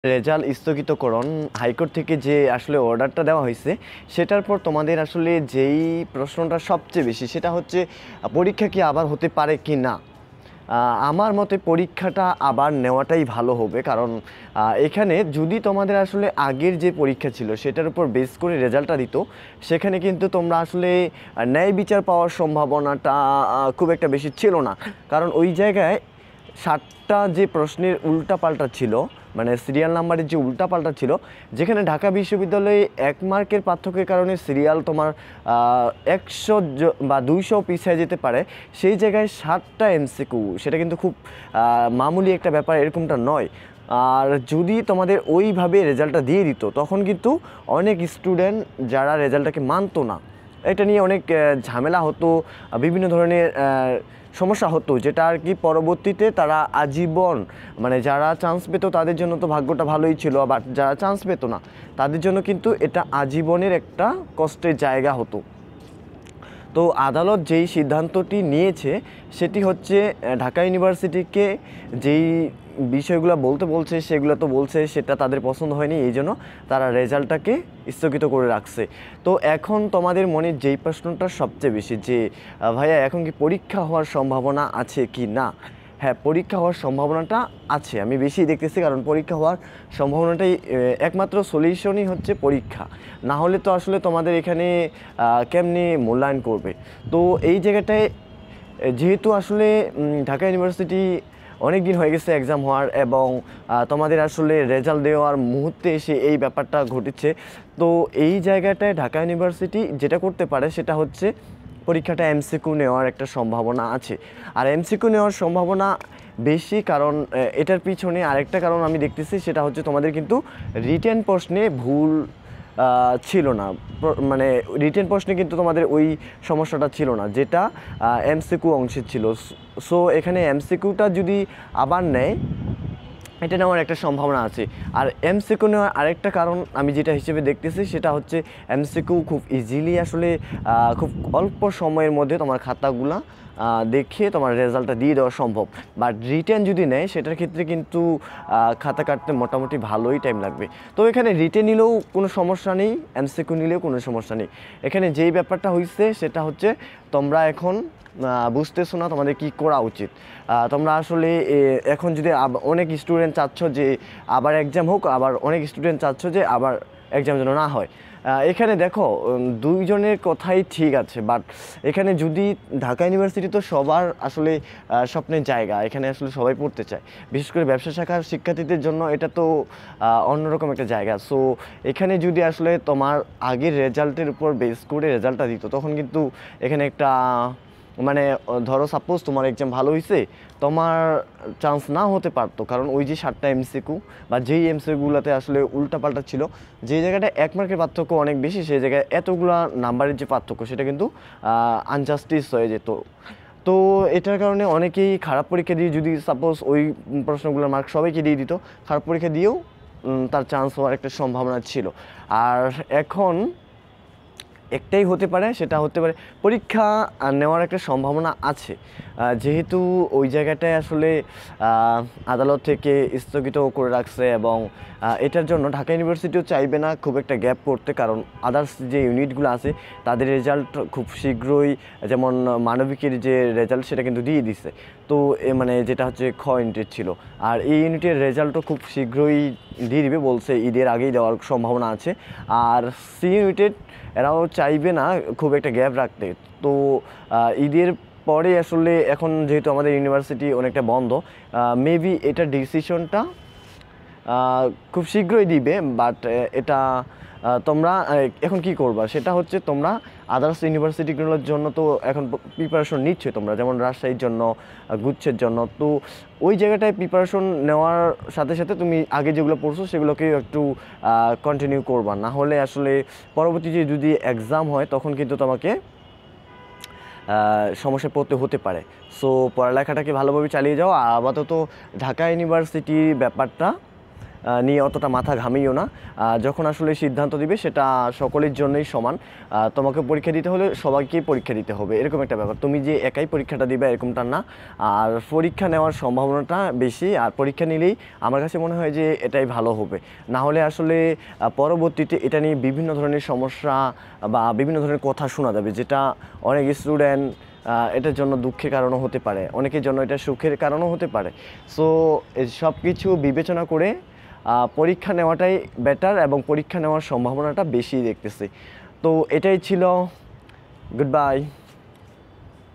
Result স্থগিতকরণ high court থেকে যে আসলে অর্ডারটা দেওয়া হয়েছে সেটার পর তোমাদের আসলে যেই প্রশ্নটা সবচেয়ে বেশি সেটা হচ্ছে পরীক্ষা কি আবার হতে পারে কি না। আমার মতে পরীক্ষাটা আবার নেওয়াটাই ভালো হবে, কারণ এখানে যদি তোমাদের আসলে আগের যে পরীক্ষা ছিল সেটার উপর বেস করে রেজাল্টটা দিত, সেখানে কিন্তু তোমরা আসলে ন্যায় বিচার পাওয়ার সম্ভাবনাটা খুব একটা বেশি ছিল না। কারণ ওই জায়গায় 7টা যে প্রশ্নের উল্টাপাল্টা ছিল, মানে সিরিয়াল নাম্বারের যে উল্টাপাল্টা ছিল, যেখানে ঢাকা বিশ্ববিদ্যালয়ে 1 মার্কের পার্থক্যের কারণে সিরিয়াল তোমার 100 বা 200 পিছিয়ে যেতে পারে, সেই জায়গায় 7টা এমসিকিউ, সেটা কিন্তু খুব মামুলি একটা ব্যাপার এরকমটা নয়। আর যদি তোমাদের ওইভাবে রেজাল্টটা দিয়ে দিত তখন কিন্তু অনেক স্টুডেন্ট যারা রেজাল্টটাকে মানতো না, এটা নিয়ে অনেক ঝামেলা হতো, বিভিন্ন ধরনের সমস্যা হতো, যেটা আর কি পরবর্তীতে তারা আজীবন, মানে যারা চান্স পেতো তাদের জন্য তো ভাগ্যটা ভালোই ছিল, আবার যারা চান্স পেতো না তাদের জন্য কিন্তু এটা আজীবনের একটা কষ্টের জায়গা হতো। তো আদালত যেই সিদ্ধান্তটি নিয়েছে সেটি হচ্ছে ঢাকা ইউনিভার্সিটিকে যেই বিষয়গুলো বলতে বলছে সেগুলো তো বলছে সেটা তাদের পছন্দ হয়নি, এই জন্য তারা রেজাল্টটাকে স্থগিত করে রাখছে। তো এখন তোমাদের মনে যেই প্রশ্নটা সবচেয়ে বেশি যে ভাইয়া এখন কি পরীক্ষা হওয়ার সম্ভাবনা আছে কি না। হ্যাঁ, পরীক্ষা হওয়ার সম্ভাবনাটা আছে, আমি বেশি দেখতেছি, কারণ পরীক্ষা হওয়ার সম্ভাবনাটাই একমাত্র সলিউশনই হচ্ছে পরীক্ষা। না হলে তো আসলে তোমাদের এখানে কেমনি মূল্যায়ন করবে। তো এই জায়গাটায় যেহেতু আসলে ঢাকা ইউনিভার্সিটি অনেক দিন হয়ে গেছে এক্সাম হওয়ার, এবং তোমাদের আসলে রেজাল্ট দেওয়ার মুহূর্তে এসে এই ব্যাপারটা ঘটেছে, তো এই জায়গাটায় ঢাকা ইউনিভার্সিটি যেটা করতে পারে সেটা হচ্ছে পরীক্ষাটা এমসিকিউ নেওয়ার একটা সম্ভাবনা আছে। আর এমসিকিউ নেওয়ার সম্ভাবনা বেশি, কারণ এটার পিছনে আরেকটা কারণ আমি দেখতেছি, সেটা হচ্ছে তোমাদের কিন্তু রিটেন প্রশ্নে ভুল ছিল না, মানে রিটেন প্রশ্নে কিন্তু তোমাদের ওই সমস্যাটা ছিল না যেটা এমসিকিউ অংশে ছিল। সো এখানে এমসিকিউটা যদি আবার নেয় এটা নেওয়ার একটা সম্ভাবনা আছে। আর এমসিকিউ নেওয়ার আরেকটা কারণ আমি যেটা হিসেবে দেখতেছি সেটা হচ্ছে এমসিকিউ খুব ইজিলি আসলে খুব অল্প সময়ের মধ্যে তোমার খাতাগুলা দেখে তোমার রেজাল্টটা দিয়ে দেওয়া সম্ভব। বাট রিটেন যদি নেয় সেটার ক্ষেত্রে কিন্তু খাতা কাটতে মোটামুটি ভালোই টাইম লাগবে। তো এখানে রিটেন নিলেও কোনো সমস্যা নেই, এমসিকিউ নিলেও কোনো সমস্যা নেই। এখানে যেই ব্যাপারটা হয়েছে সেটা হচ্ছে তোমরা এখন বুঝতেছো না তোমাদের কি করা উচিত। তোমরা আসলে এখন যদি অনেক স্টুডেন্ট চাচ্ছ যে আবার এক্সাম হোক, আবার অনেক স্টুডেন্ট চাচ্ছ যে আবার এক্সাম যেন না হয়। এখানে দেখো দুইজনের কথাই ঠিক আছে, বাট এখানে যদি ঢাকা ইউনিভার্সিটি তো সবার আসলে স্বপ্নের জায়গা, এখানে আসলে সবাই পড়তে চায়, বিশেষ করে ব্যবসা শাখার শিক্ষার্থীদের জন্য এটা তো অন্যরকম একটা জায়গা। সো এখানে যদি আসলে তোমার আগের রেজাল্টের উপর বেস করে রেজাল্টটা দিত তখন কিন্তু এখানে একটা, মানে ধরো সাপোজ তোমার এক্সাম ভালো হয়েছে, তোমার চান্স না হতে পারতো, কারণ ওই যে 7টা এমসিকিউ বা যেই এমসিকিউগুলোতে আসলে উল্টাপাল্টা ছিল, যে জায়গাটা 1 মার্কের পার্থক্য অনেক বেশি, সেই জায়গায় এতগুলা নাম্বারের যে পার্থক্য সেটা কিন্তু আনজাস্টিস হয়ে যেত। তো এটার কারণে অনেকেই খারাপ পরীক্ষা দিয়ে, যদি সাপোজ ওই প্রশ্নগুলোর মার্ক সবাইকে দিয়ে দিত, খারাপ পরীক্ষা দিয়েও তার চান্স হওয়ার একটা সম্ভাবনা ছিল। আর এখন একটাই হতে পারে, সেটা হতে পারে পরীক্ষা নেওয়ার একটা সম্ভাবনা আছে, যেহেতু ওই জায়গাটায় আসলে আদালত থেকে স্থগিত করে রাখছে, এবং এটার জন্য ঢাকা ইউনিভার্সিটিও চাইবে না খুব একটা গ্যাপ করতে, কারণ আদার্স যে ইউনিটগুলো আছে তাদের রেজাল্ট খুব শীঘ্রই, যেমন মানবিকের যে রেজাল্ট সেটা কিন্তু দিয়ে দিছে। তো মানে যেটা হচ্ছে খ ইউনিটের ছিল, আর এই ইউনিটের রেজাল্টও খুব শীঘ্রই দিয়ে দিবে বলছে, ঈদের আগেই দেওয়ার সম্ভাবনা আছে। আর সি ইউনিটেড এরাও চাইবে না খুব একটা গ্যাপ রাখতে। তো ঈদের পরে আসলে এখন যেহেতু আমাদের ইউনিভার্সিটি অনেকটা বন্ধ, মেবি এটা ডিসিশনটা খুব শীঘ্রই দিবে। বাট এটা তোমরা এখন কি করবা সেটা হচ্ছে, তোমরা আদার্স ইউনিভার্সিটিগুলোর জন্য তো এখন প্রিপারেশন নিচ্ছে তোমরা, যেমন রাজশাহীর জন্য, গুচ্ছের জন্য। তো ওই জায়গাটায় প্রিপারেশন নেওয়ার সাথে সাথে তুমি আগে যেগুলো পড়ছো সেগুলোকেও একটু কন্টিনিউ করবা, না হলে আসলে পরবর্তীতে যদি এক্সাম হয় তখন কিন্তু তোমাকে সমস্যায় পড়তে হতে পারে। সো পড়ালেখাটাকে ভালোভাবে চালিয়ে যাও। আর আপাতত ঢাকা ইউনিভার্সিটির ব্যাপারটা নিয়ে অতটা মাথা ঘামিও না। যখন আসলে সিদ্ধান্ত দিবে সেটা সকলের জন্যই সমান। তোমাকে পরীক্ষা দিতে হলে সবাইকেই পরীক্ষা দিতে হবে, এরকম একটা ব্যাপার। তুমি যে একাই পরীক্ষাটা দিবে এরকমটা না। আর পরীক্ষা নেওয়ার সম্ভাবনাটা বেশি, আর পরীক্ষা নিলেই আমার কাছে মনে হয় যে এটাই ভালো হবে। না হলে আসলে পরবর্তীতে এটা নিয়ে বিভিন্ন ধরনের সমস্যা বা বিভিন্ন ধরনের কথা শোনা যাবে, যেটা অনেক স্টুডেন্ট এটার জন্য দুঃখের কারণও হতে পারে, অনেকের জন্য এটা সুখের কারণও হতে পারে। সো সব কিছু বিবেচনা করে পরীক্ষা নেওয়াটাই বেটার এবং পরীক্ষা নেওয়ার সম্ভাবনাটা বেশি দেখতেছি। তো এটাই ছিল। Good bye.